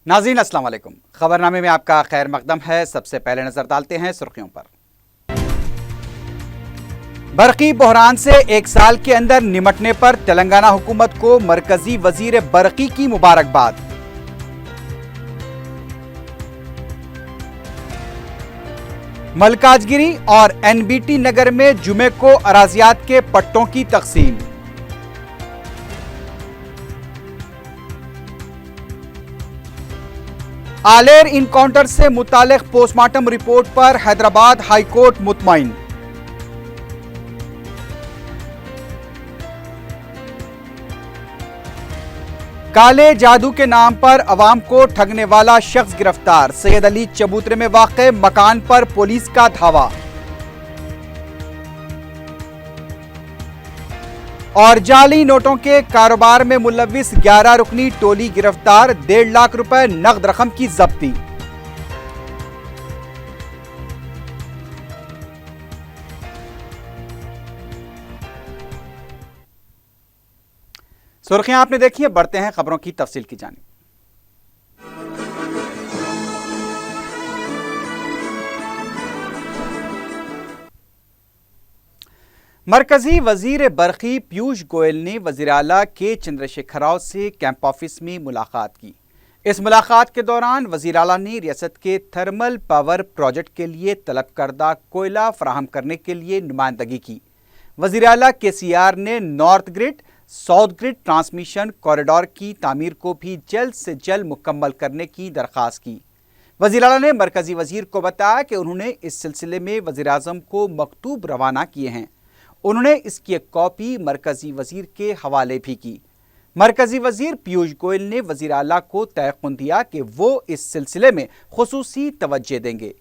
नाज़रीन अस्सलाम वालेकुम। खबरनामे में आपका खैर मकदम है। सबसे पहले नजर डालते हैं सुर्खियों पर। बरकी बहरान से एक साल के अंदर निमटने पर तेलंगाना हुकूमत को मरकजी वजीर बरकी की मुबारकबाद। मलकाजगिरी और एनबीटी नगर में जुमे को अराजियात के पट्टों की तकसीम। आलेर इनकाउंटर से मुतालिक पोस्टमार्टम रिपोर्ट पर हैदराबाद हाई कोर्ट मुतमईन। काले जादू के नाम पर अवाम को ठगने वाला शख्स गिरफ्तार। सैयद अली चबूतरे में वाक़े मकान पर पुलिस का धावा। और जाली नोटों के कारोबार में मुलविस 11 रुकनी टोली गिरफ्तार। 1.5 लाख रुपए नगद रकम की जब्ती। सुर्खियां आपने देखी है, बढ़ते हैं खबरों की तफसील की जानिब। मरकजी वजीर बरकी पीयूष गोयल ने वजीर आला के चंद्रशेखर राव से कैंप ऑफिस में मुलाकात की। इस मुलाकात के दौरान वजीर आला ने रियासत के थर्मल पावर प्रोजेक्ट के लिए तलब करदा कोयला फराहम करने के लिए नुमाइंदगी की। वजीर आला KCR ने north grid south grid transmission corridor की तामीर को भी जल्द से जल्द मुकम्मल करने की दरख्वास्त की। वजीर आला ने मरकजी वजीर को बताया कि उन्होंने इस सिलसिले में वजीर आज़म को मकतूब रवाना किए हैं। उन्होंने इसकी एक कॉपी मरकजी वजीर के हवाले भी की। मरकजी वजीर पीयूष गोयल ने वजीर आला को तयक़ुन दिया कि वो इस सिलसिले में खुसूसी तवज्जो देंगे।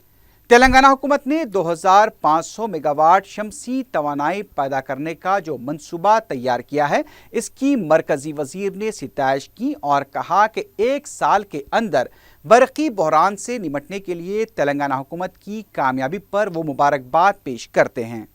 तेलंगाना हुकूमत ने 2500 मेगावाट शमसी तवानाई पैदा करने का जो मंसूबा तैयार किया है, इसकी मरकजी वजीर ने सिताइश की और कहा कि 1 साल के अंदर बरकी बहरान से निमटने के लिए तेलंगाना हुकूमत की कामयाबी पर वो मुबारकबाद पेश करते हैं।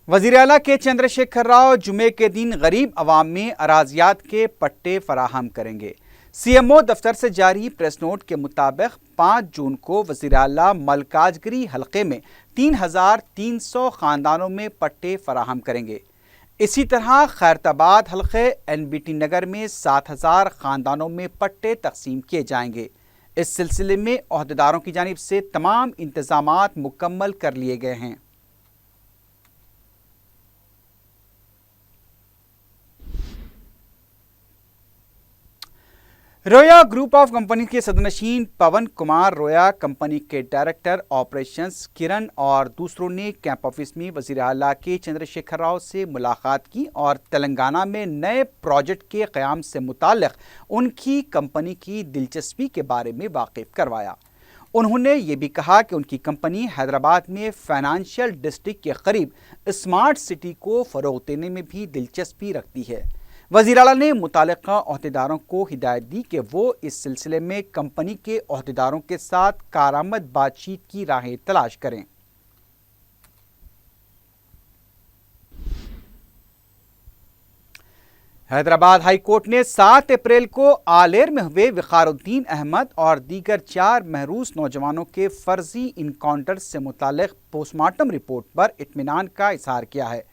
वज़ीर आला के चंद्रशेखर राव जुमे के दिन गरीब अवाम में अराजियात के पट्टे फराहम करेंगे। CMO दफ्तर से जारी प्रेस नोट के मुताबिक 5 जून को वज़ीर आला मलकाजगिरी हलके में 3300 खानदानों में पट्टे फराहम करेंगे। इसी तरह खैरताबाद हलके NBT नगर में 7000 खानदानों में पट्टे तकसीम किए जाएंगे। इस सिलसिले में ओहदेदारों की जानिब से तमाम इंतजामात मुकम्मल कर लिए गए हैं। रोया ग्रुप ऑफ कंपनी के सदनशीन पवन कुमार रोया, कंपनी के डायरेक्टर ऑपरेशंस किरण और दूसरों ने कैंप ऑफिस में वज़ीर आला के चंद्रशेखर राव से मुलाकात की और तेलंगाना में नए प्रोजेक्ट के क़याम से मुताल्लिक़ उनकी कंपनी की दिलचस्पी के बारे में वाकिफ़ करवाया। उन्होंने ये भी कहा कि उनकी कंपनी हैदराबाद में फाइनेंशियल डिस्ट्रिक्ट के करीब स्मार्ट सिटी को फ़रोग़ देने में भी दिलचस्पी रखती है। वज़ीर आला ने मुतालिका ओहदेदारों को हिदायत दी कि वो इस सिलसिले में कंपनी के ओहदेदारों के साथ कारआमद बातचीत की राहें तलाश करें। हैदराबाद हाई कोर्ट ने 7 अप्रैल को आलेर में हुए विखारुद्दीन अहमद और दीगर 4 महरूस नौजवानों के फर्जी इनकाउंटर से मुतालिक पोस्टमार्टम रिपोर्ट पर इत्मीनान का इजहार किया है,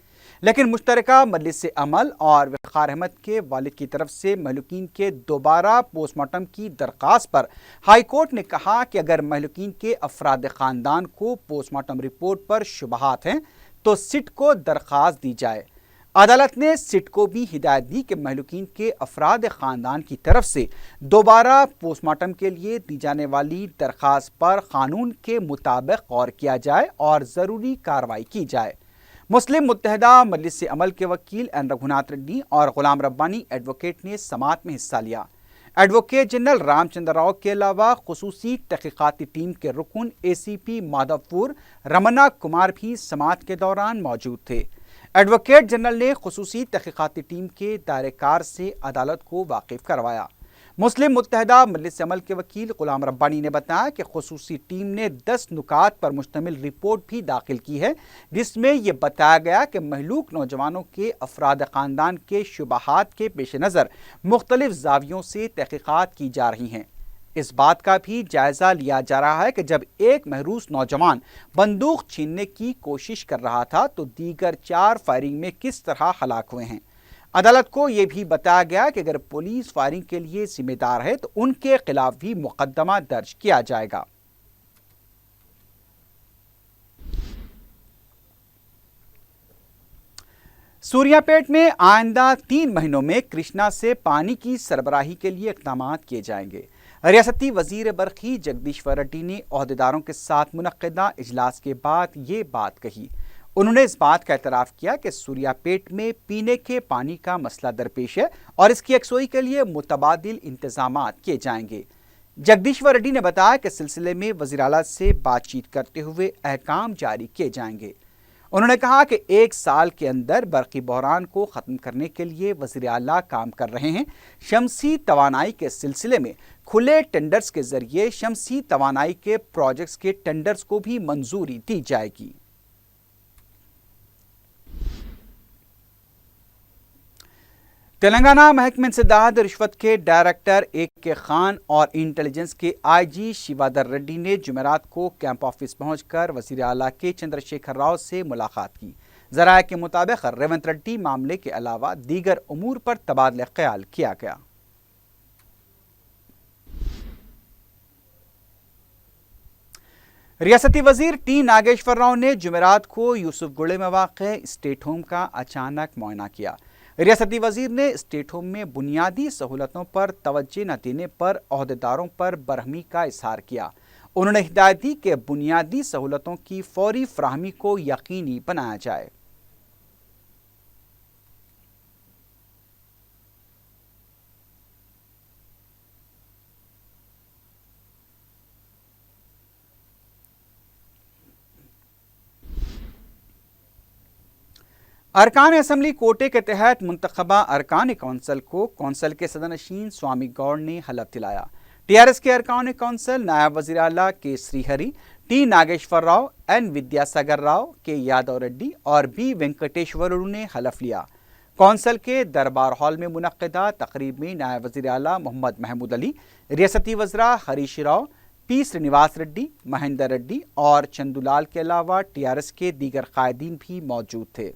लेकिन मुश्तरका मजलिस अमल और वक़ार अहमद के वालिद की तरफ से महलूकीन के दोबारा पोस्टमार्टम की दरख्वास्त पर हाई कोर्ट ने कहा कि अगर महलूकीन के अफराद ख़ानदान को पोस्टमार्टम रिपोर्ट पर शुबहात हैं तो सिट को दरख्वास्त दी जाए। अदालत ने सिट को भी हिदायत दी कि महलूकीन के अफराद ख़ानदान की तरफ से दोबारा पोस्टमार्टम के लिए दी जाने वाली दरख्वास्त पर कानून के मुताबिक गौर किया जाए और ज़रूरी कार्रवाई की जाए। मुस्लिम मुत्तहिदा मजलिस अमल के वकील एन रघुनाथ रेड्डी और गुलाम रब्बानी एडवोकेट ने समाअत में हिस्सा लिया। एडवोकेट जनरल रामचंद्र राव के अलावा खुसूसी तहकीकाती टीम के रुकन ACP माधवपुर रमना कुमार भी समाअत के दौरान मौजूद थे। एडवोकेट जनरल ने खुसूसी तहकीकाती टीम के दायरेकार से अदालत को वाकिफ करवाया। مسلم متحدہ مجلس عمل کے وکیل غلام ربانی نے بتایا کہ خصوصی ٹیم نے 10 نکات پر مشتمل رپورٹ بھی داخل کی ہے، جس میں یہ بتایا گیا کہ مہلوک نوجوانوں کے افراد خاندان کے شبہات کے پیش نظر مختلف زاویوں سے تحقیقات کی جا رہی ہیں۔ اس بات کا بھی جائزہ لیا جا رہا ہے کہ جب ایک محروس نوجوان بندوق چھیننے کی کوشش کر رہا تھا تو دیگر 4 فائرنگ میں کس طرح ہلاک ہوئے ہیں۔ عدالت کو یہ بھی بتایا گیا کہ اگر پولیس فائرنگ کے لیے ذمہ دار ہے تو ان کے خلاف بھی مقدمہ درج کیا جائے گا۔ سوریا پیٹ میں آئندہ 3 مہینوں میں کرشنا سے پانی کی سربراہی کے لیے اقدامات کیے جائیں گے۔ ریاستی وزیر برقی جگدیشور ریڈی نے عہدیداروں کے ساتھ منعقدہ اجلاس کے بعد یہ بات کہی۔ انہوں نے اس بات کا اعتراف کیا کہ سوریا پیٹ میں پینے کے پانی کا مسئلہ درپیش ہے اور اس کی یکسوئی کے لیے متبادل انتظامات کیے جائیں گے۔ جگدیشور ریڈی نے بتایا کہ سلسلے میں وزیر اعلیٰ سے بات چیت کرتے ہوئے احکام جاری کیے جائیں گے۔ انہوں نے کہا کہ 1 سال کے اندر برقی بحران کو ختم کرنے کے لیے وزیر اعلیٰ کام کر رہے ہیں۔ شمسی توانائی کے سلسلے میں کھلے ٹینڈرز کے ذریعے شمسی توانائی کے پروجیکٹس کے ٹینڈرز کو بھی منظوری دی جائے گی۔ تلنگانہ محکمہ انسداد رشوت کے ڈائریکٹر AK خان اور انٹیلیجنس کے IG شیوادر ریڈی نے جمعرات کو کیمپ آفس پہنچ کر وزیر اعلیٰ کے چندر شیکھر راؤ سے ملاقات کی۔ ذرائع کے مطابق ریونت ریڈی معاملے کے علاوہ دیگر امور پر تبادلہ خیال کیا گیا۔ ریاستی وزیر T ناگیشور راؤ نے جمعرات کو یوسف گڑے میں واقع اسٹیٹ ہوم کا اچانک معائنہ کیا۔ ریاستی وزیر نے اسٹیٹ ہوم میں بنیادی سہولتوں پر توجہ نہ دینے پر عہدیداروں پر برہمی کا اظہار کیا۔ انہوں نے ہدایت دی کہ بنیادی سہولتوں کی فوری فراہمی کو یقینی بنایا جائے۔ ارکان اسمبلی کوٹے کے تحت منتخبہ ارکان کونسل کو کونسل کے صدر نشین سوامی گوڑ نے حلف دلایا۔ TRS کے ارکان کونسل نائب وزیر اعلیٰ کے سری ہری، T ناگیشور راؤ، N ودیا ساگر راؤ، K یادو ریڈی اور B وینکٹیشورلو نے حلف لیا۔ کونسل کے دربار ہال میں منعقدہ تقریب میں نائب وزیر اعلیٰ محمد محمود علی، ریاستی وزراء Harish Rao, P Srinivas ready, Mahendra ready اور چندو لال کے علاوہ TRS کے دیگر قائدین بھی موجود تھے۔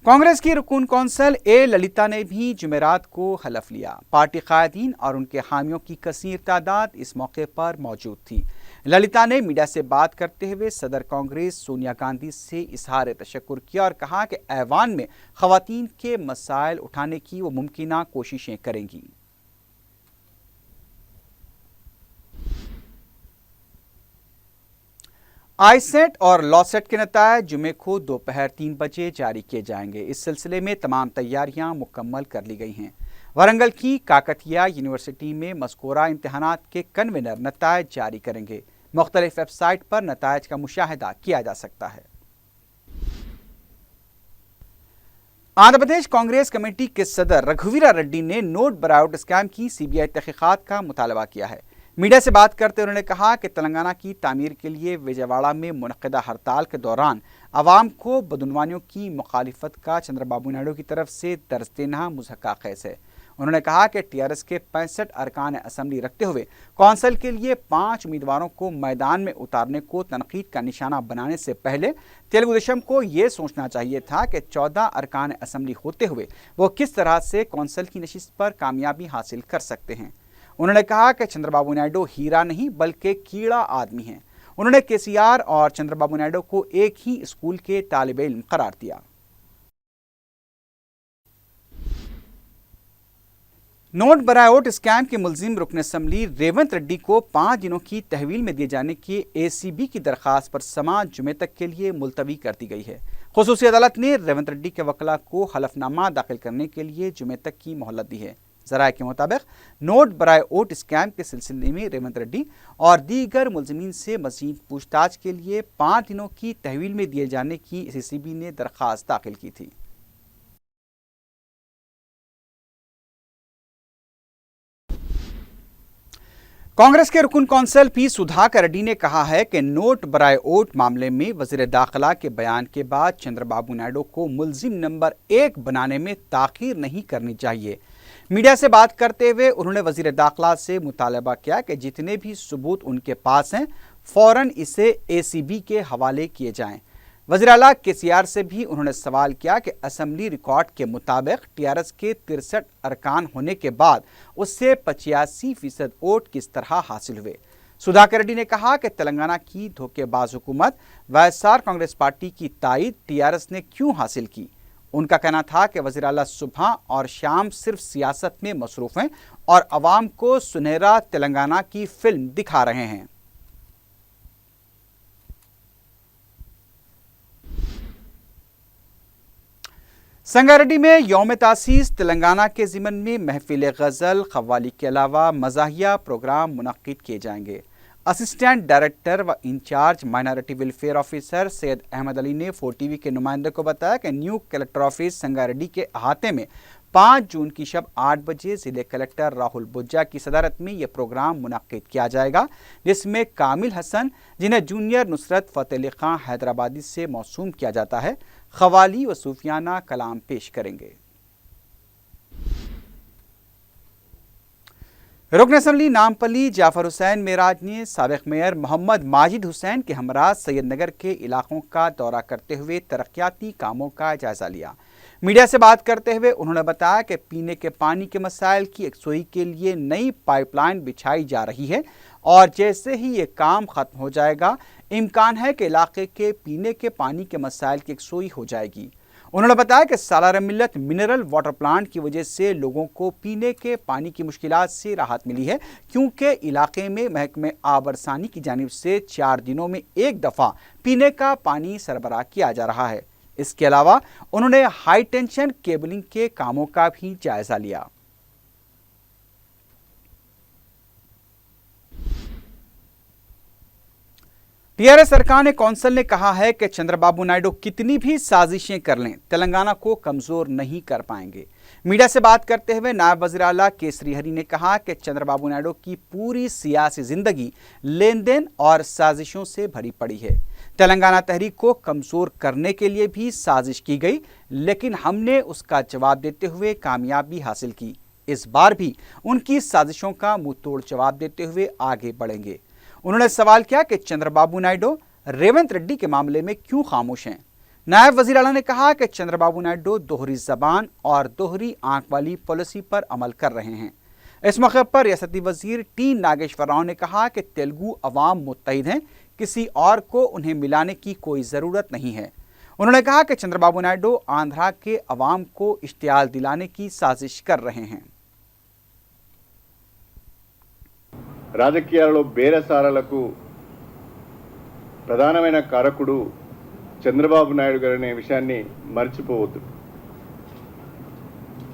کانگریس کی رکن کونسل A للیتا نے بھی جمعرات کو حلف لیا۔ پارٹی قائدین اور ان کے حامیوں کی کثیر تعداد اس موقع پر موجود تھی۔ للیتا نے میڈیا سے بات کرتے ہوئے صدر کانگریس سونیا گاندھی سے اظہار تشکر کیا اور کہا کہ ایوان میں خواتین کے مسائل اٹھانے کی وہ ممکنہ کوششیں کریں گی۔ آئی سیٹ اور لا سیٹ کے نتائج جمعے کو دوپہر 3 بجے جاری کیے جائیں گے۔ اس سلسلے میں تمام تیاریاں مکمل کر لی گئی ہیں۔ ورنگل کی کاکتیہ یونیورسٹی میں مذکورہ امتحانات کے کنوینر نتائج جاری کریں گے۔ مختلف ویب سائٹ پر نتائج کا مشاہدہ کیا جا سکتا ہے۔ آندھرا پردیش کانگریس کمیٹی کے صدر رگھویرا ریڈی نے نوٹ برائیوڈ اسکیم کی CBI تحقیقات کا مطالبہ کیا ہے۔ میڈیا سے بات کرتے انہوں نے کہا کہ تلنگانہ کی تعمیر کے لیے وجے واڑہ میں منعقدہ ہڑتال کے دوران عوام کو بدعنوانیوں کی مخالفت کا چندر بابو نائیڈو کی طرف سے درس دینا مضحکہ خیز ہے۔ انہوں نے کہا کہ TRS کے 65 ارکان اسمبلی رکھتے ہوئے کونسل کے لیے 5 امیدواروں کو میدان میں اتارنے کو تنقید کا نشانہ بنانے سے پہلے تیلگو دیشم کو یہ سوچنا چاہیے تھا کہ 14 ارکان اسمبلی ہوتے ہوئے وہ کس طرح سے کونسل کی نشست پر کامیابی حاصل کر سکتے ہیں۔ انہوں نے کہا کہ چندر بابو نائیڈو ہیرا نہیں بلکہ کیڑا آدمی ہیں۔ انہوں نے KCR اور چندر بابو نائیڈو کو ایک ہی اسکول کے طالب علم قرار دیا۔ نوٹ برائے ووٹ اسکیم کے ملزم رکن اسمبلی ریونت ریڈی کو 5 دنوں کی تحویل میں دیے جانے کی ACB کی درخواست پر سماعت جمعے تک کے لیے ملتوی کر دی گئی ہے۔ خصوصی عدالت نے ریونت ریڈی کے وکلاء کو حلف نامہ داخل کرنے کے لیے جمعے تک کی مہلت دی ہے۔ ذرائع کے مطابق نوٹ برائے ووٹ اسکیم کے سلسلے میں ریونت ریڈی اور دیگر ملزمین سے مزید پوچھ تاچھ کے لیے 5 دنوں کی تحویل میں دیے جانے کی CCB نے درخواست داخل کی تھی۔ کانگریس کے رکن کونسل پی سدھاکر ریڈی نے کہا ہے کہ نوٹ برائے ووٹ معاملے میں وزیر داخلہ کے بیان کے بعد چندر بابو نائیڈو کو ملزم نمبر 1 بنانے میں تاخیر نہیں کرنی چاہیے۔ میڈیا سے بات کرتے ہوئے انہوں نے وزیر داخلہ سے مطالبہ کیا کہ جتنے بھی ثبوت ان کے پاس ہیں فوراً اسے ACB کے حوالے کیے جائیں۔ وزیر اعلیٰ KCR سے بھی انہوں نے سوال کیا کہ اسمبلی ریکارڈ کے مطابق TRS کے 63 ارکان ہونے کے بعد اس سے 85% ووٹ کس طرح حاصل ہوئے۔ سدھاکر ریڈی نے کہا کہ تلنگانہ کی دھوکے باز حکومت YSR کانگریس پارٹی کی تائید TRS نے کیوں حاصل کی۔ ان کا کہنا تھا کہ وزیر اعلیٰ صبح اور شام صرف سیاست میں مصروف ہیں اور عوام کو سنہرا تلنگانہ کی فلم دکھا رہے ہیں۔ سنگاریڈی میں یوم تاسیس تلنگانہ کے ضمن میں محفل غزل قوالی کے علاوہ مزاحیہ پروگرام منعقد کیے جائیں گے۔ اسسٹنٹ ڈائریکٹر و انچارج مائنارٹی ویلفیئر آفیسر سید احمد علی نے 4TV کے نمائندے کو بتایا کہ نیو کلکٹر آفس سنگاریڈی کے احاطے میں 5 جون کی شب 8 بجے ضلع کلکٹر راہل بجا کی صدارت میں یہ پروگرام منعقد کیا جائے گا، جس میں کامل حسن، جنہیں جونیئر نصرت فتح علی خان حیدرآبادی سے موسوم کیا جاتا ہے، قوالی و صوفیانہ کلام پیش کریں گے۔ رکن اسمبلی نامپلی جعفر حسین معراج نے سابق میئر محمد ماجد حسین کے ہمراہ سید نگر کے علاقوں کا دورہ کرتے ہوئے ترقیاتی کاموں کا جائزہ لیا۔ میڈیا سے بات کرتے ہوئے انہوں نے بتایا کہ پینے کے پانی کے مسائل کی یکسوئی کے لیے نئی پائپ لائن بچھائی جا رہی ہے اور جیسے ہی یہ کام ختم ہو جائے گا امکان ہے کہ علاقے کے پینے کے پانی کے مسائل کی یکسوئی ہو جائے گی۔ انہوں نے بتایا کہ سالار ملت منرل واٹر پلانٹ کی وجہ سے لوگوں کو پینے کے پانی کی مشکلات سے راحت ملی ہے، کیونکہ علاقے میں محکمہ آب رسانی کی جانب سے 4 دنوں میں 1 دفعہ پینے کا پانی سربراہ کیا جا رہا ہے۔ اس کے علاوہ انہوں نے ہائی ٹینشن کیبلنگ کے کاموں کا بھی جائزہ لیا۔ TRS ارکان کونسل نے کہا ہے کہ چندر بابو نائیڈو کتنی بھی سازشیں کر لیں تلنگانہ کو کمزور نہیں کر پائیں گے۔ میڈیا سے بات کرتے ہوئے نائب وزیر اعلیٰ کیسری ہری نے کہا کہ چندر بابو نائیڈو کی پوری سیاسی زندگی لین دین اور سازشوں سے بھری پڑی ہے۔ تلنگانہ تحریک کو کمزور کرنے کے لیے بھی سازش کی گئی، لیکن ہم نے اس کا جواب دیتے ہوئے کامیابی حاصل کی۔ اس بار بھی ان کی سازشوں کا منہ توڑ جواب دیتے ہوئے آگے بڑھیں گے۔ انہوں نے سوال کیا کہ چندر بابو نائیڈو ریونت ریڈی کے معاملے میں کیوں خاموش ہیں۔ نائب وزیر اعلیٰ نے کہا کہ چندر بابو نائیڈو دوہری زبان اور دوہری آنکھ والی پالیسی پر عمل کر رہے ہیں۔ اس موقع پر ریاستی وزیر ٹی ناگیشور راؤ نے کہا کہ تیلگو عوام متحد ہیں، کسی اور کو انہیں ملانے کی کوئی ضرورت نہیں ہے۔ انہوں نے کہا کہ چندر بابو نائیڈو آندھرا کے عوام کو اشتعال دلانے کی سازش کر رہے ہیں۔ రాజకీయాలలో బేరసారాలకు ప్రధానమైన కారకుడు చంద్రబాబు నాయుడు గారు అనే విషయాన్ని మర్చిపోవద్దు।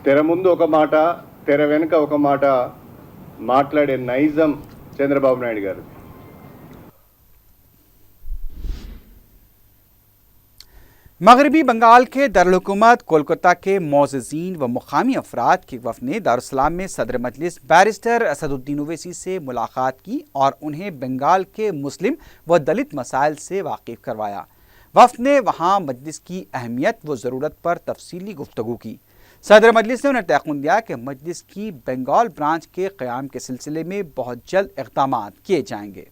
తెర ముందు ఒక మాట, తెర వెనుక ఒక మాట మాట్లాడే నైజం చంద్రబాబు నాయుడు గారు। مغربی بنگال کے دارالحکومت کولکتہ کے معززین و مقامی افراد کے وفد نے دارالسلام میں صدر مجلس بیرسٹر اسد الدین اویسی سے ملاقات کی اور انہیں بنگال کے مسلم و دلت مسائل سے واقف کروایا۔ وفد نے وہاں مجلس کی اہمیت و ضرورت پر تفصیلی گفتگو کی۔ صدر مجلس نے انہیں تیقن دیا کہ مجلس کی بنگال برانچ کے قیام کے سلسلے میں بہت جلد اقدامات کیے جائیں گے۔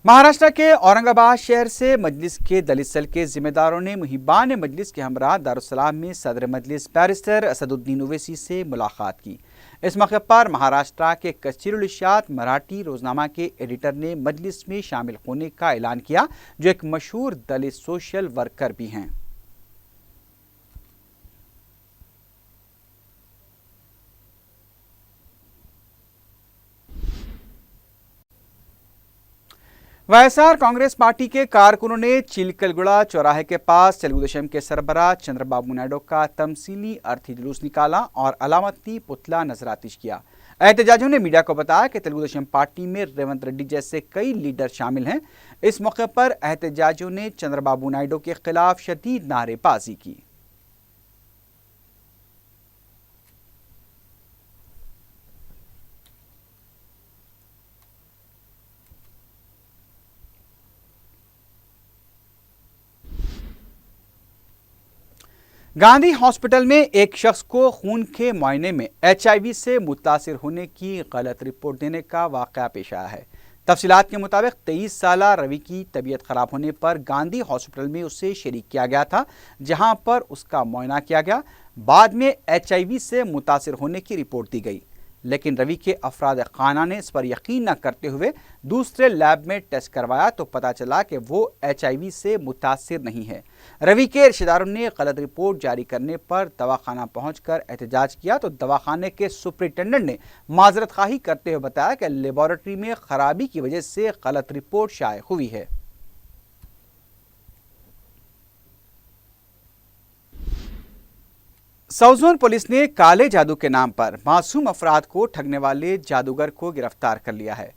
مہاراشٹر کے اورنگ آباد شہر سے مجلس کے دلت سیل کے ذمہ داروں نے محبان مجلس کے ہمراہ دارالسلام میں صدر مجلس بیرسٹر اسد الدین اویسی سے ملاقات کی۔ اس موقع پر مہاراشٹر کے کثیر الاشاعت مراٹھی روزنامہ کے ایڈیٹر نے مجلس میں شامل ہونے کا اعلان کیا، جو ایک مشہور دلت سوشل ورکر بھی ہیں۔ वाईएसआर कांग्रेस पार्टी के कारकुनों ने चिलकलगुड़ा चौराहे के पास तेलुगु देशम के सरबराह चंद्रबाबू नायडू का तमसीली अर्थी जुलूस निकाला और अलामती पुतला नजरातिश किया। एहतजाजियों ने मीडिया को बताया कि तेलुगु देशम पार्टी में रेवंत रेड्डी जैसे कई लीडर शामिल हैं। इस मौके पर एहतजाजियों ने चंद्रबाबू नायडू के खिलाफ शदीद नारेबाजी की। गांधी हॉस्पिटल में एक शख्स को खून के मुआयने में HIV से मुतासिर होने की गलत रिपोर्ट देने का वाक़या पेश आया है। तफसीलात के मुताबिक 23 साला रवि की तबीयत खराब होने पर गांधी हॉस्पिटल में उसे शरीक किया गया था, जहां पर उसका मुआयना किया गया। बाद में HIV से मुतासिर होने की रिपोर्ट दी गई, लेकिन रवि के अफराद खाना ने इस पर यकीन न करते हुए दूसरे लैब में टेस्ट करवाया तो पता चला कि वो HIV से मुतासिर नहीं है। रवि के रिश्तेदारों ने गलत रिपोर्ट जारी करने पर दवाखाना पहुंचकर एहतजाज किया तो दवाखाने के सुपरिटेंडेंट ने माजरत खाही करते हुए बताया कि लेबोरेटरी में खराबी की वजह से गलत रिपोर्ट शाये हुई है। साउथ जोन पुलिस ने काले जादू के नाम पर मासूम अफराद को ठगने वाले जादूगर को गिरफ्तार कर लिया है।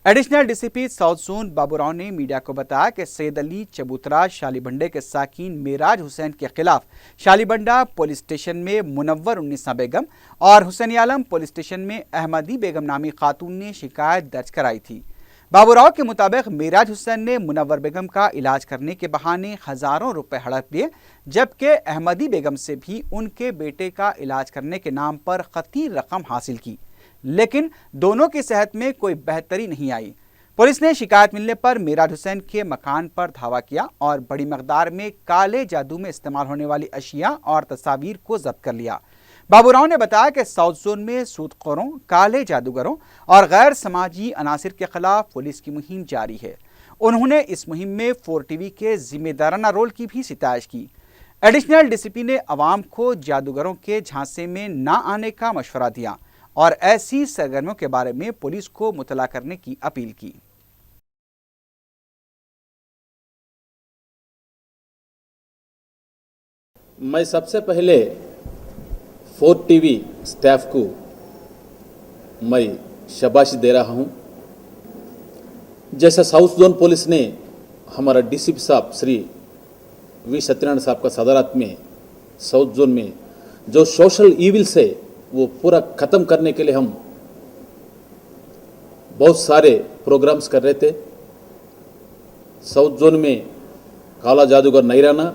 Additional DCP south zone Baburao ने मीडिया को बताया कि सैयद अली चबूतरा शालीबंडे के साकिन मेराज हुसैन के खिलाफ शालीबंडा पुलिस स्टेशन में मुनव्वर उन्नीसा बेगम और हुसैन आलम पुलिस स्टेशन में अहमदी बेगम नामी खातून ने शिकायत दर्ज कराई थी। बाबूराव के मुताबिक मेराज हुसैन ने मुनव्वर बेगम का इलाज करने के बहाने हजारों रुपए हड़प लिए, जबकि अहमदी बेगम से भी उनके बेटे का इलाज करने के नाम पर खतीर रकम हासिल की, लेकिन दोनों की सेहत में कोई बेहतरी नहीं आई। पुलिस ने शिकायत मिलने पर मेराज हुसैन के मकान पर धावा किया और बड़ी मकदार में काले जादू में इस्तेमाल होने वाली अशिया और तस्वीर को जब्त कर लिया। बाबूराव ने बताया कि साउथ जोन में सूदखोरों, काले जादूगरों और गैर समाजी अनासिर के खिलाफ पुलिस की मुहिम जारी है। उन्होंने इस मुहिम में 4TV के जिम्मेदाराना रोल की भी सितारिश की। एडिशनल डीसीपी ने अवाम को जादूगरों के झांसे में न आने का मशवरा दिया और ऐसी सरगर्मियों के बारे में पुलिस को मुतला करने की अपील की। मैं सबसे पहले 4TV स्टाफ को मैं शाबाशी दे रहा हूं। जैसा साउथ जोन पुलिस ने हमारा डीसीपी साहब श्री वी सत्यनारायण साहब का सदारत में साउथ जोन में जो सोशल ईविल से वो पूरा ख़त्म करने के लिए हम बहुत सारे प्रोग्राम्स कर रहे थे। साउथ जोन में काला जादूगर नहीं रहना,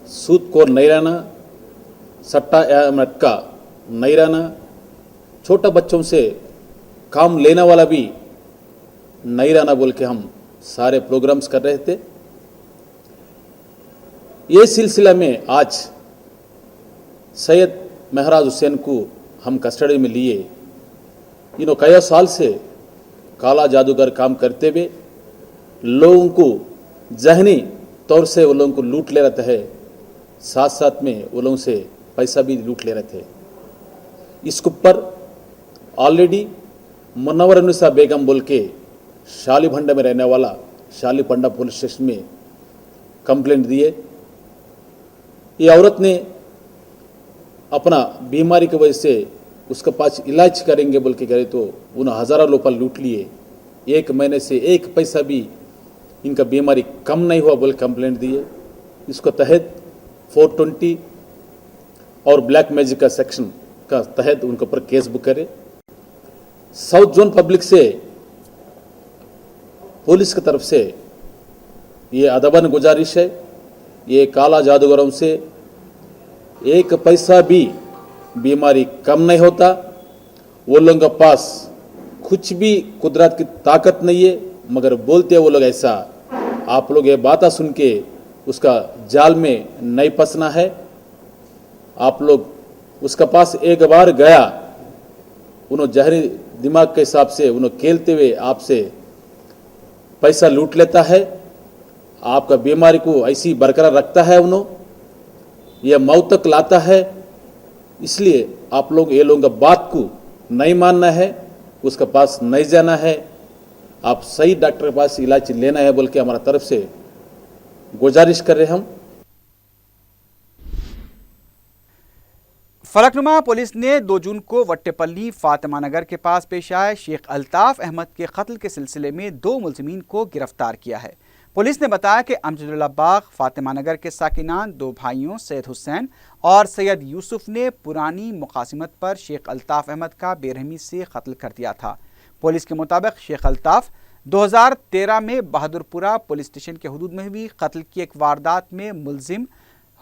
सूदखोर नहीं रहना, सट्टा या मटका नहीं रहना, छोटा बच्चों से काम लेने वाला भी नहीं रहना बोल के हम सारे प्रोग्राम्स कर रहे थे। ये सिलसिला में आज सैयद महराज हुसैन को हम कस्टडी में लिए। कई साल से काला जादूगर काम करते हुए लोगों को जहनी तौर से वो लोगों को लूट ले रहे थे, साथ साथ में वो लोगों से पैसा भी लूट ले रहे थे। इसके ऊपर ऑलरेडी मुनव्वर उन्नीसा बेगम बोल के शालीबंडा में रहने वाला शालीबंडा पुलिस स्टेशन में कंप्लेंट दिए। ये औरत ने अपना बीमारी की वजह से उसके पास इलाज करेंगे बोल के गए तो उन्हें हज़ारों रुपये लूट लिए। एक महीने से एक पैसा भी इनका बीमारी कम नहीं हुआ बोल कंप्लेंट दिए। इसको तहत 420 और ब्लैक मैजिक का सेक्शन का तहत उनके ऊपर केस बुक करे। साउथ जोन पब्लिक से पुलिस की तरफ से ये अदबन गुजारिश है, ये काला जादूगरों से एक पैसा भी बीमारी कम नहीं होता। वो लोगों के पास कुछ भी कुदरत की ताकत नहीं है, मगर बोलते हैं वो लोग ऐसा। आप लोग ये बातें सुन के उसका जाल में नहीं फंसना है। आप लोग उसका पास एक बार गया, उन्होंने जहरी दिमाग के हिसाब से उन्होंने खेलते हुए आपसे पैसा लूट लेता है, आपका बीमारी को ऐसी बरकरार रखता है, उन्होंने यह मौत तक लाता है। इसलिए आप लोग ये लोगों का बात को नहीं मानना है, उसके पास नहीं जाना है। आप सही डॉक्टर के पास इलाज लेना है बोल के हमारा तरफ से गुजारिश कर रहे हैं हम। फलकनुमा पुलिस ने 2 जून को वट्टेपल्ली फातिमा नगर के पास पेश आए शेख अल्ताफ अहमद के कत्ल के सिलसिले में 2 मुलजिमीन को गिरफ्तार किया है। पुलिस ने बताया कि अमजदुल्ला बाग फातिमा नगर के साकिनान 2 भाइयों सैयद हुसैन और सैयद यूसुफ ने पुरानी मुकासिमत पर शेख अल्ताफ अहमद का बेरहमी से कत्ल कर दिया था। पुलिस के मुताबिक शेख अल्ताफ 2013 में बहादुरपुरा पुलिस स्टेशन के हुदूद में हुई कत्ल की एक वारदात में मुलजिम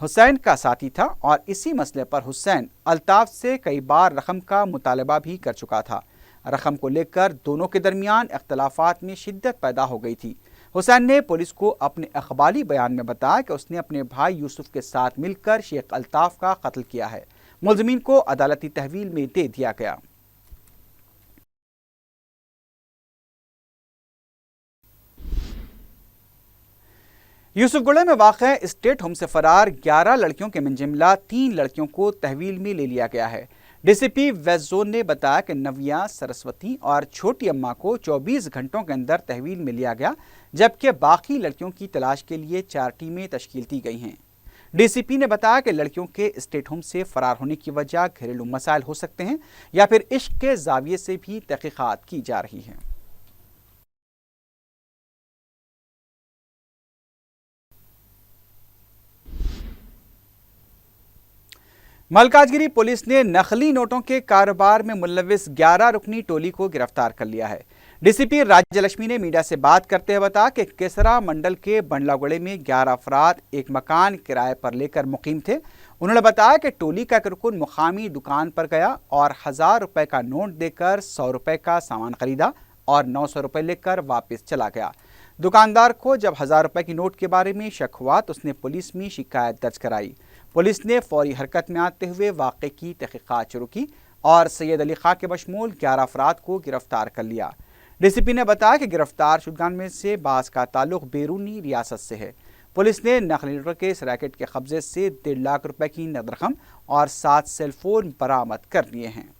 हुसैन का साथी था और इसी मसले पर हुसैन अल्ताफ से कई बार रकम का मुतालबा भी कर चुका था। रकम को लेकर दोनों के दरमियान इख्तलाफात में शिद्दत पैदा हो गई थी। हुसैन ने पुलिस को अपने अखबारी बयान में बताया कि उसने अपने भाई यूसुफ के साथ मिलकर शेख अल्ताफ का कत्ल किया है। मुलजिमीन को अदालती तहवील में दे दिया गया। यूसुफगुड़े में वाक़ स्टेट होम से फरार 11 लड़कियों के मिनजुमला 3 लड़कियों को तहवील में ले लिया गया है। डीसीपी वेस्ट जोन ने बताया कि नव्या, सरस्वती और छोटी अम्मा को 24 घंटों के अंदर तहवील में लिया गया, जबकि बाकी लड़कियों की तलाश के लिए 4 टीमें तश्कील दी गई हैं। डीसीपी ने बताया कि लड़कियों के स्टेट होम से फरार होने की वजह घरेलू मसाइल हो सकते हैं या फिर इश्क के जाविये से भी तहकीकात की जा रही है। मलकाजगिरी पुलिस ने नकली नोटों के कारोबार में मुलविस 11 रुकनी टोली को गिरफ्तार कर लिया है। डीसीपी राज्यलक्ष्मी ने मीडिया से बात करते हुए बताया कि केसरा मंडल के बंडलागुड़े में 11 अफराद एक मकान किराए पर लेकर मुकीम थे। उन्होंने बताया कि टोली का एक रुकन मुकामी दुकान पर गया और 1000 रुपए का नोट देकर 100 रुपए का सामान खरीदा और 900 रुपए लेकर वापस चला गया। दुकानदार को जब 1000 रुपए की नोट के बारे में शक हुआ तो उसने पुलिस में शिकायत दर्ज कराई। पुलिस ने फौरी हरकत में आते हुए वाक़े की तहकीकात शुरू की और सैयद अली खां के बशमूल 11 अफराद को गिरफ्तार कर लिया। डीसीपी ने बताया कि गिरफ्तार शुदगान में से बास का ताल्लुक बैरूनी रियासत से है। पुलिस ने नकली नोटों के इस रैकेट के कब्जे से 1.5 लाख रुपए की नकद रकम और 7 सेल फोन बरामद कर लिए हैं।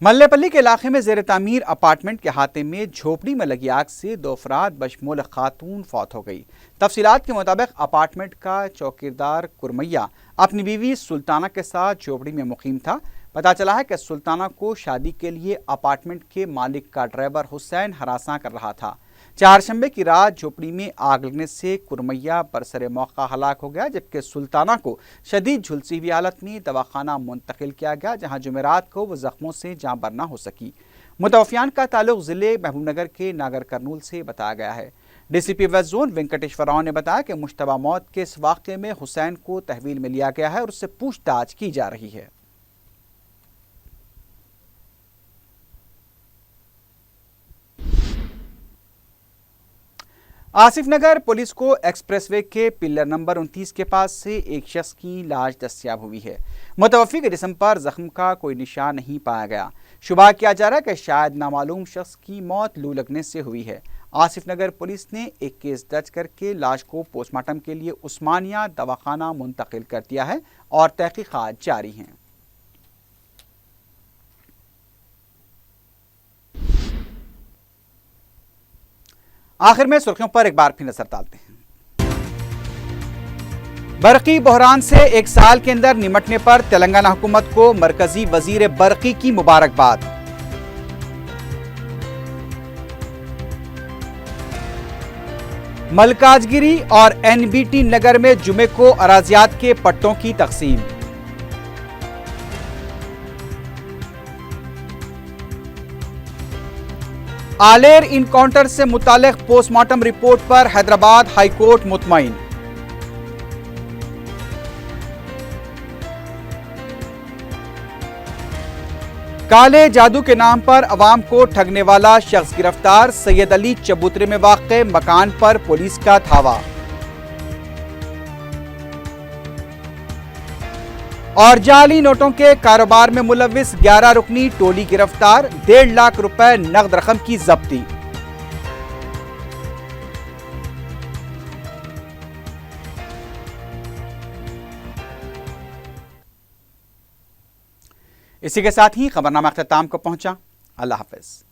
मल्लेपल्ली के इलाके में जेर तामीर अपार्टमेंट के हाथे में झोपड़ी में लगी आग से 2 अफराद बशमूल खातून फौत हो गई। तफसीलात के मुताबिक अपार्टमेंट का चौकीदार कुरमैया अपनी बीवी सुल्ताना के साथ झोपड़ी में मुकीम था। पता चला है कि सुल्ताना को शादी के लिए अपार्टमेंट के मालिक का ड्राइवर हुसैन हरासा कर रहा था। चारशंबे की रात झोपड़ी में आग लगने से कुरमैया बरसरे मौका हलाक हो गया, जबकि सुल्ताना को शदीद झुलसी हुई हालत में दवाखाना मुंतकिल किया गया, जहां जुमेरात को वो जख्मों से जाँ बर ना हो सकी। मुतवफ़ियान का ताल्लुक ज़िले महबूबनगर के नागर करनूल से बताया गया है। DCP west zone Venkateshwar Rao ने बताया कि मुश्तबा मौत के इस वाक़े में हुसैन को तहवील में लिया गया है और उससे पूछताछ की जा रही है। आसिफ नगर पुलिस को एक्सप्रेसवे के पिलर नंबर 29 के पास से एक शख्स की लाश दस्तयाब हुई है। मुतवफ़्फ़ी के जिस्म पर जख्म का कोई निशान नहीं पाया गया। शुबा किया जा रहा है कि शायद नामालूम शख्स की मौत लू लगने से हुई है। आसिफ नगर पुलिस ने एक केस दर्ज करके लाश को पोस्टमार्टम के लिए उस्मानिया दवाखाना मुंतकिल कर दिया है और तहकीकात जारी हैं। आखिर में सुर्खियों पर एक बार फिर नजर डालते हैं। बरकी बहरान से 1 साल के अंदर निमटने पर तेलंगाना हुकूमत को मरकजी वजीर बरकी की मुबारकबाद। मलकाजगिरी और एनबीटी नगर में जुमे को अराजियात के पट्टों की तकसीम। आलेर इनकाउंटर से मुतालिक पोस्टमार्टम रिपोर्ट पर हैदराबाद हाईकोर्ट मुतमईन। काले जादू के नाम पर अवाम को ठगने वाला शख्स गिरफ्तार। सैयद अली चबूतरे में वाक़े मकान पर पुलिस का धावा। और जाली नोटों के कारोबार में मुलविस 11 रुकनी टोली गिरफ्तार। 1.5 लाख रुपए नकद रकम की जब्ती। اسی کے ساتھ ہی خبرنامہ اختتام کو پہنچا۔ اللہ حافظ۔